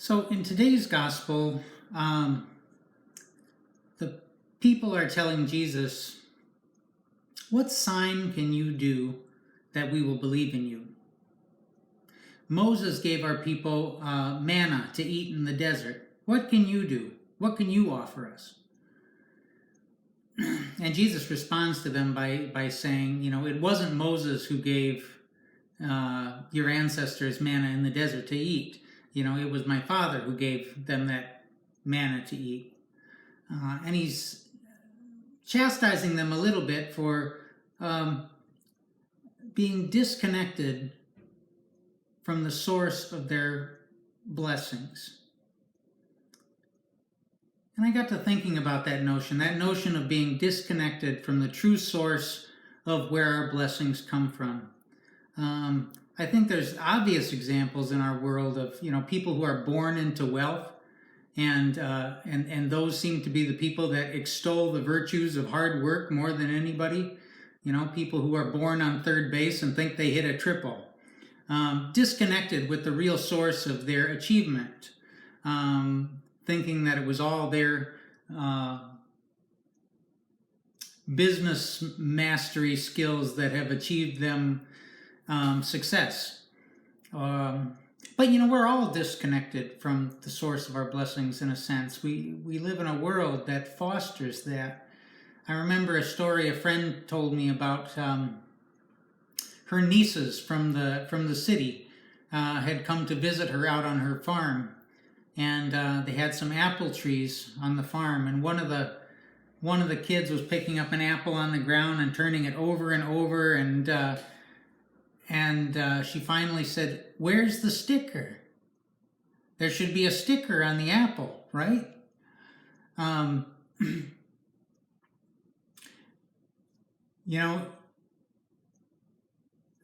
So in today's gospel, the people are telling Jesus, "What sign can you do that we will believe in you?" Moses gave our people manna to eat in the desert. What can you do? What can you offer us? And Jesus responds to them by saying, it wasn't Moses who gave your ancestors manna in the desert to eat. It was my Father who gave them that manna to eat. And he's chastising them a little bit for being disconnected from the source of their blessings. And I got to thinking about that notion of being disconnected from the true source of where our blessings come from. I think there's obvious examples in our world of people who are born into wealth, and those seem to be the people that extol the virtues of hard work more than anybody. People who are born on third base and think they hit a triple, disconnected with the real source of their achievement, thinking that it was all their business mastery skills that have achieved them success. But we're all disconnected from the source of our blessings in a sense. We live in a world that fosters that. I remember a story a friend told me about her nieces from the city had come to visit her out on her farm, and they had some apple trees on the farm, and one of the kids was picking up an apple on the ground and turning it over and over, and she finally said, "Where's the sticker? There should be a sticker on the apple, right?"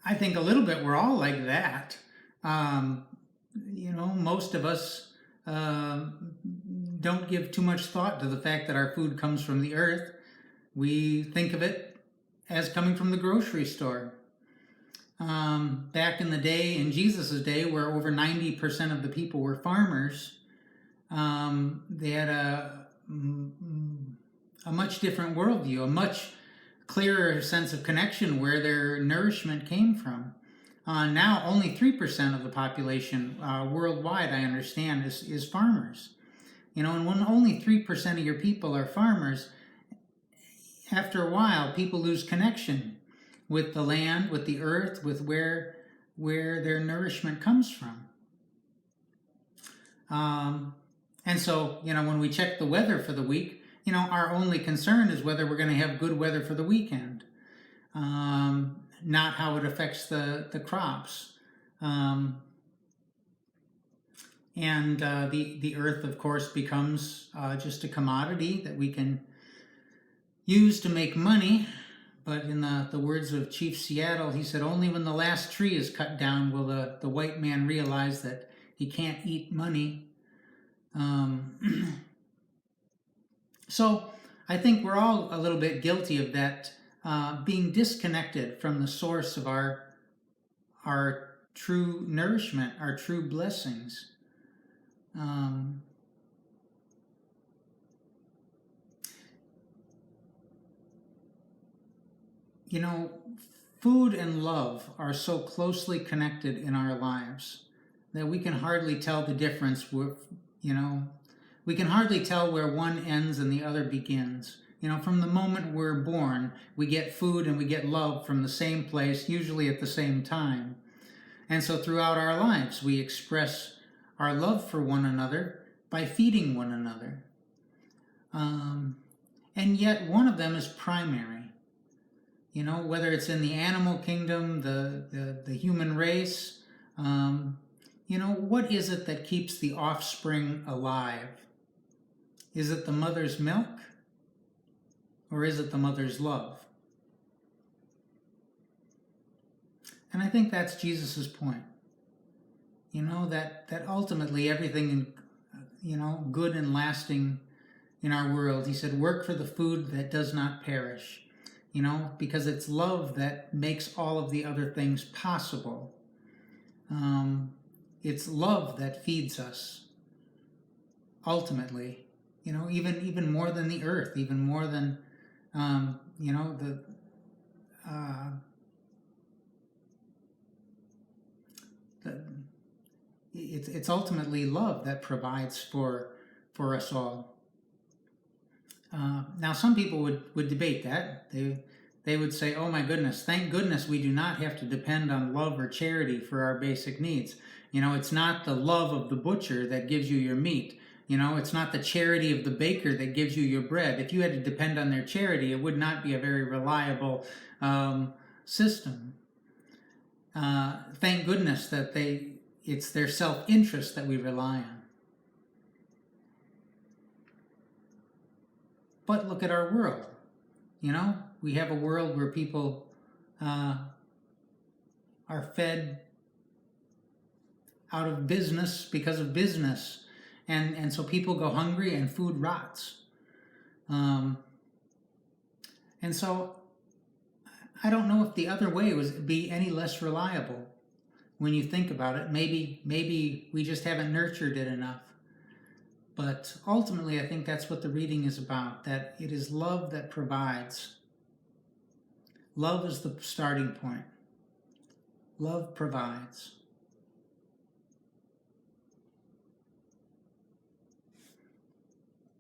I think a little bit we're all like that. Most of us don't give too much thought to the fact that our food comes from the earth. We think of it as coming from the grocery store. Back in the day, in Jesus' day, where over 90% of the people were farmers, they had a much different worldview, a much clearer sense of connection where their nourishment came from. Now, only 3% of the population worldwide, I understand, is farmers. And when only 3% of your people are farmers, after a while, people lose connection with the land, with the earth, with where their nourishment comes from. And so, when we check the weather for the week, our only concern is whether we're going to have good weather for the weekend, not how it affects the crops. And the earth, of course, becomes just a commodity that we can use to make money. But in the words of Chief Seattle, he said, only when the last tree is cut down will the white man realize that he can't eat money. So I think we're all a little bit guilty of that, being disconnected from the source of our true nourishment, our true blessings. Food and love are so closely connected in our lives that we can hardly tell the difference. We can hardly tell where one ends and the other begins. From the moment we're born, we get food and we get love from the same place, usually at the same time. And so throughout our lives, we express our love for one another by feeding one another. And yet one of them is primary. Whether it's in the animal kingdom, the human race, what is it that keeps the offspring alive? Is it the mother's milk, or is it the mother's love? And I think that's Jesus's point. That ultimately everything, good and lasting in our world, he said, work for the food that does not perish. Because it's love that makes all of the other things possible. It's love that feeds us. ultimately, even more than the earth, even more than the uh, the it's ultimately love that provides for us all. Now, some people would debate that. They would say, "Oh my goodness, thank goodness we do not have to depend on love or charity for our basic needs. It's not the love of the butcher that gives you your meat. It's not the charity of the baker that gives you your bread. If you had to depend on their charity, it would not be a very reliable system. Thank goodness that it's their self-interest that we rely on." But look at our world. We have a world where people are fed out of business because of business. And so people go hungry and food rots. And so I don't know if the other way would be any less reliable when you think about it. Maybe we just haven't nurtured it enough. But ultimately, I think that's what the reading is about, that it is love that provides. Love is the starting point. Love provides.